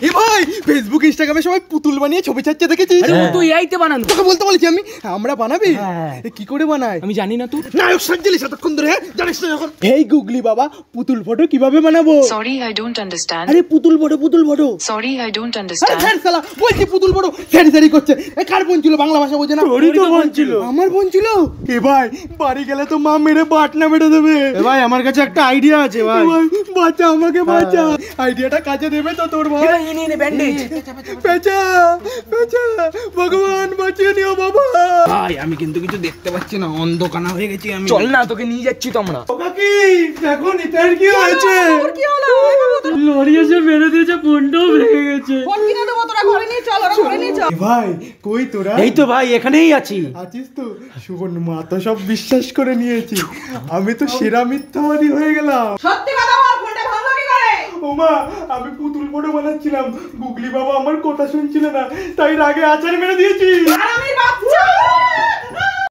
ভাই ফেসবুক ইনস্টাগ্রামে সবাই পুতুল বানিয়ে ছবি ছাড়ছে দেখেছিস? আরে ও তো এআইতে বানানো। তোকে বলতে বলেছি আমি আমরা বানাবি? কি করে বানায় আমি জানি না। তো নায়ক সাজছিলিস এতক্ষণ ধরে, জানিস না যখন। এই গুগলি বাবা পুতুল ফটো কিভাবে বানাবো? Sorry, I don't understand. আরে পুতুল ফটো Sorry, I don't আরে understand. স্যার শালা বলছি পুতুল ফটো স্যারি করছে। এ কার বোন ছিল বাংলা ভাষা বোঝে না? তোরই তো বোন ছিল। আমার বোন ছিল? এ ভাই বাড়ি গেলে তো মা মেরে বাটনা মেরে দেবে। এ ভাই আমার কাছে একটা আইডিয়া আছে ভাই। বাঁচা আমাকে বাঁচা। আইডিয়াটা কাজে দেবে তো তোর ভাই? নে ব্যান্ডেজ। পেঁচা পেঁচা ভগবান বাঁচিয়ে নিও বাবা। ভাই আমি কিন্তু কিছু দেখতে পাচ্ছি না, অন্ধকানা হয়ে গেছি আমি। চল না তোকে নিয়ে যাচ্ছি তো আমরা। কাকি দেখো নিতার কি হয়েছে? কি হলো? লরি এসে মেরে দিয়েছে, ফোনটাও ভেঙে গেছে। ফোন কিনে দেবো, তোরা ঘরে নিয়ে চল, ওরা ঘরে নিয়ে চল। ভাই কই তোরা? এই তো ভাই এখানেই আছি। আছিস তো? সুবর্ণ মা তো সব বিশ্বাস করে নিয়েছি, আমি তো সেরা মিথ্যাবাদী হয়ে গেলাম। সত্যি কথা বল, ফোনটা ভাঙলো কি করে? ওমা আমি পুতুল ফটো বানাচ্ছিলাম, গুগলি বাবা আমার কথা শুনছিল না, তাই রাগে আচার মেরে দিয়েছি। আর আমি